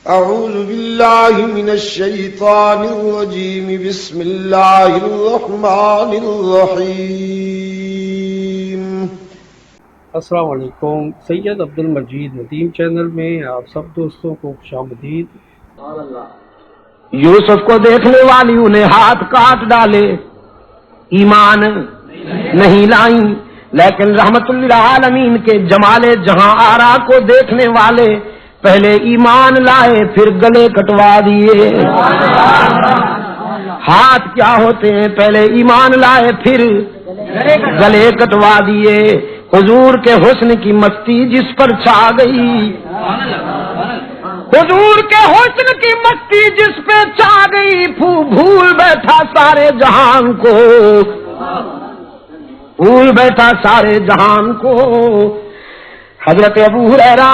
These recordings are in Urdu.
أعوذ بالله من الشيطان الرجيم بسم الله الرحمن الرحيم. السلام علیکم. سید عبد المجید ندیم چینل میں آپ سب دوستوں کو خوشامدید. یوسف کو دیکھنے والی انہیں ہاتھ کاٹ ڈالے، ایمان نہیں لائیں، لیکن رحمت للعالمین کے جمال جہاں آرا کو دیکھنے والے پہلے ایمان لائے پھر گلے کٹوا دیے. ہاتھ کیا ہوتے ہیں؟ پہلے ایمان لائے پھر گلے کٹوا دیے. حضور کے حسن کی مستی جس پر چھا گئی، حضور کے حسن کی مستی جس پہ چھا گئی، بھول بیٹھا سارے جہان کو، بھول بیٹھا سارے جہان کو. حضرت ابو ہریرہ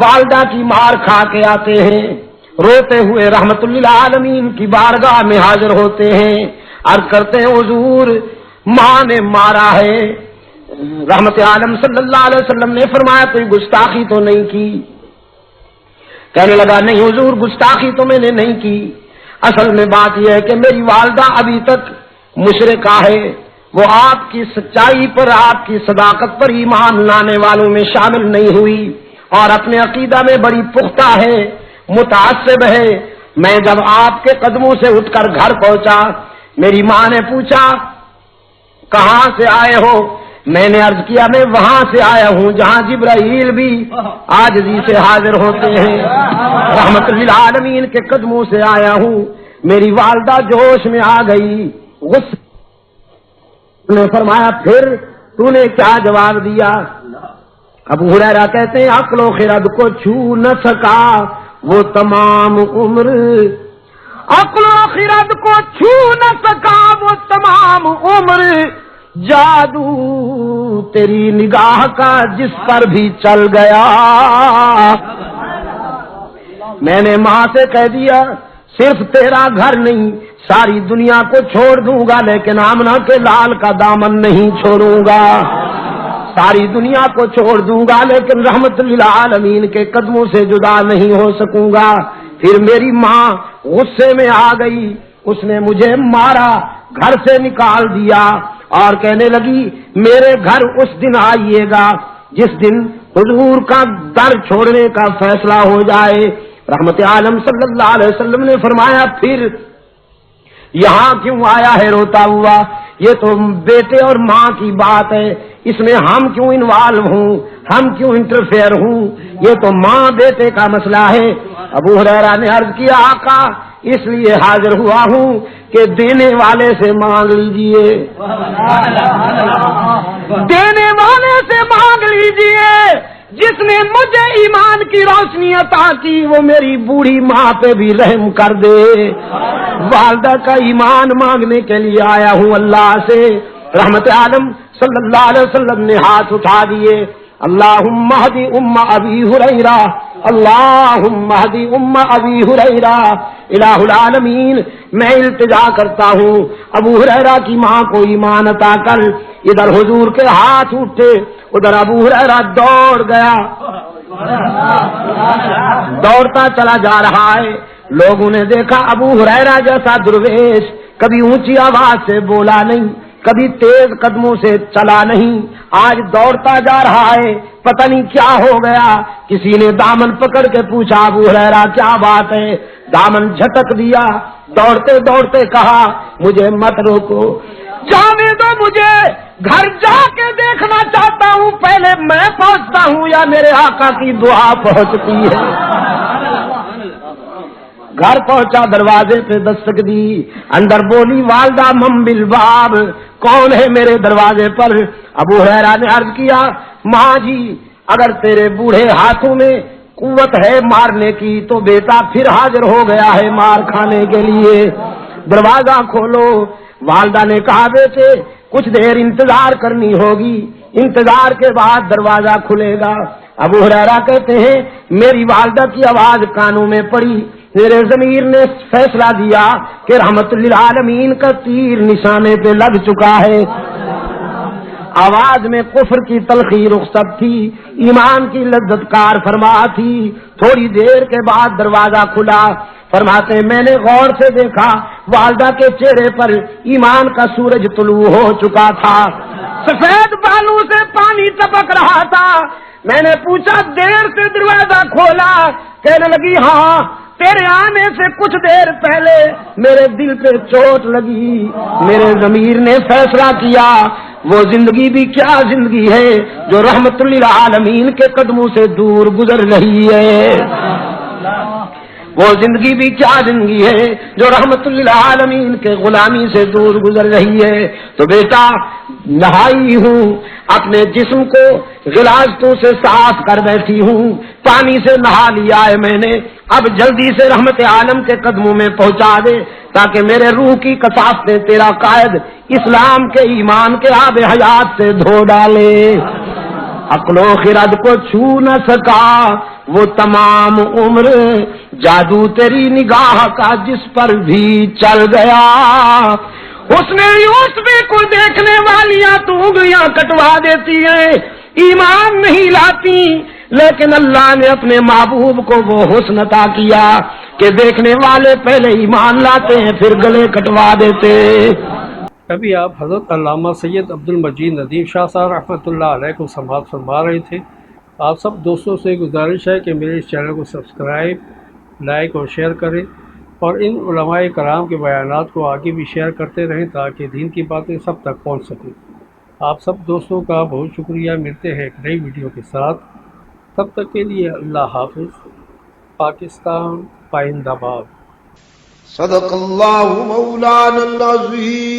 والدہ کی مار کھا کے آتے ہیں، روتے ہوئے رحمت للعالمین کی بارگاہ میں حاضر ہوتے ہیں، عرض کرتے ہیں حضور ماں نے مارا ہے. رحمت عالم صلی اللہ علیہ وسلم نے فرمایا کوئی گستاخی تو نہیں کی؟ کہنے لگا نہیں حضور گستاخی تو میں نے نہیں کی، اصل میں بات یہ ہے کہ میری والدہ ابھی تک مشرکہ ہے، وہ آپ کی سچائی پر، آپ کی صداقت پر ایمان لانے والوں میں شامل نہیں ہوئی اور اپنے عقیدہ میں بڑی پختہ ہے، متعصب ہے. میں جب آپ کے قدموں سے اٹھ کر گھر پہنچا، میری ماں نے پوچھا کہاں سے آئے ہو؟ میں نے عرض کیا میں وہاں سے آیا ہوں جہاں جبرائیل بھی عاجزی سے حاضر ہوتے ہیں، رحمت للعالمین کے قدموں سے آیا ہوں. میری والدہ جوش میں آ گئی، غصے نے فرمایا پھر تو نے کیا جواب دیا؟ ابو ہریرہ کہتے ہیں عقل و خرد کو چھو نہ سکا وہ تمام عمر، عقل و خرد کو چھو نہ سکا وہ تمام عمر، جادو تیری نگاہ کا جس پر بھی چل گیا. میں نے ماں سے کہہ دیا صرف تیرا گھر نہیں ساری دنیا کو چھوڑ دوں گا لیکن آمنہ کے لال کا دامن نہیں چھوڑوں گا. ساری دنیا کو چھوڑ دوں گا لیکن رحمت للعالمین کے قدموں سے جدا نہیں ہو سکوں گا. پھر میری ماں غصے میں آ گئی، اس نے مجھے مارا، گھر سے نکال دیا اور کہنے لگی میرے گھر اس دن آئیے گا جس دن حضور کا در چھوڑنے کا فیصلہ ہو جائے. رحمت عالم صلی اللہ علیہ وسلم نے فرمایا پھر یہاں کیوں آیا ہے روتا ہوا؟ یہ تو بیٹے اور ماں کی بات ہے، اس میں ہم کیوں انوالو ہوں، ہم کیوں انٹرفیئر ہوں؟ یہ تو ماں بیٹے کا مسئلہ ہے. ابو ہریرہ نے عرض کیا آقا اس لیے حاضر ہوا ہوں کہ دینے والے سے مانگ لیجئے، دینے والے سے مانگ لیجئے. جس نے مجھے ایمان کی روشنی عطا کی وہ میری بوڑھی ماں پہ بھی رحم کر دے. والدہ کا ایمان مانگنے کے لیے آیا ہوں اللہ سے. رحمت عالم صلی اللہ علیہ وسلم نے ہاتھ اٹھا دیے، اللہم اہدی ام ابی ہریرہ، اللہم اہدی ام ابی ہریرہ. الہ العالمین میں التجا کرتا ہوں ابو ہریرہ کی ماں کو ایمان عطا کر. ادھر حضور کے ہاتھ اٹھے، ادھر ابو ہریرہ دوڑ گیا، دوڑتا چلا جا رہا ہے. لوگوں نے دیکھا ابو ہریرہ جیسا درویش کبھی اونچی آواز سے بولا نہیں، کبھی تیز قدموں سے چلا نہیں، آج دوڑتا جا رہا ہے. پتہ نہیں کیا ہو گیا. کسی نے دامن پکڑ کے پوچھا ابو ہریرہ کیا بات ہے؟ دامن جھٹک دیا، دوڑتے دوڑتے کہا مجھے مت روکو، جانے دو مجھے، گھر جا کے دیکھنا چاہتا ہوں پہلے میں پہنچتا ہوں یا میرے آقا کی دعا پہنچتی ہے. گھر پہنچا، دروازے پہ دستک دی، اندر بولی والدہ من بالباب، کون ہے میرے دروازے پر؟ ابو ہریرہ نے عرض کیا ماں جی اگر تیرے بوڑھے ہاتھوں میں قوت ہے مارنے کی تو بیٹا پھر حاضر ہو گیا ہے مار کھانے کے لیے، دروازہ کھولو. والدہ نے کہا بیٹے کچھ دیر انتظار کرنی ہوگی، انتظار کے بعد دروازہ کھلے گا. ابو ہریرہ کہتے ہیں میری والدہ کی آواز کانوں میں پڑی، میرے ضمیر نے فیصلہ دیا کہ رحمت للعالمین کا تیر نشانے پہ لگ چکا ہے. آواز میں کفر کی تلخی رخصت تھی، ایمان کی لذت کار فرما تھی۔ تھوڑی دیر کے بعد دروازہ کھلا، فرماتے میں نے غور سے دیکھا والدہ کے چہرے پر ایمان کا سورج طلوع ہو چکا تھا، سفید بالوں سے پانی ٹپک رہا تھا۔ میں نے پوچھا دیر سے دروازہ کھولا؟ کہنے لگی ہاں، تیرے آنے سے کچھ دیر پہلے میرے دل پہ چوٹ لگی، میرے ضمیر نے فیصلہ کیا وہ زندگی بھی کیا زندگی ہے جو رحمت للعالمین کے قدموں سے دور گزر رہی ہے، وہ زندگی بھی کیا زندگی ہے جو رحمت للعالمین کے غلامی سے دور گزر رہی ہے۔ تو بیٹا نہائی ہوں، اپنے جسم کو غلاظتوں سے صاف کر بیٹھی ہوں، پانی سے نہا لیا ہے میں نے، اب جلدی سے رحمت عالم کے قدموں میں پہنچا دے تاکہ میرے روح کی کثافتیں تیرا قائد اسلام کے ایمان کے آب حیات سے دھو ڈالے۔ عقل و خرد کو چھو نہ سکا وہ تمام عمر، جادو تیری نگاہ کا جس پر بھی چل گیا۔ اس نے یوسف کو دیکھنے والیاں تو انگلیاں کٹوا دیتی ہیں، ایمان نہیں لاتی، لیکن اللہ نے اپنے محبوب کو وہ حسن عطا کیا کہ دیکھنے والے پہلے ایمان لاتے ہیں پھر گلے کٹوا دیتے۔ ابھی آپ حضرت علامہ سید عبد المجید ندیم شاہ صاحب رحمۃ اللہ علیہ کو سماعت فرما رہے تھے۔ آپ سب دوستوں سے گزارش ہے کہ میرے اس چینل کو سبسکرائب، لائک اور شیئر کریں، اور ان علماء کرام کے بیانات کو آگے بھی شیئر کرتے رہیں تاکہ دین کی باتیں سب تک پہنچ سکیں۔ آپ سب دوستوں کا بہت شکریہ۔ ملتے ہیں ایک نئی ویڈیو کے ساتھ، تب تک کے لیے اللہ حافظ۔ پاکستان پائندہ باد۔ صدق اللہ مولانا العظیم۔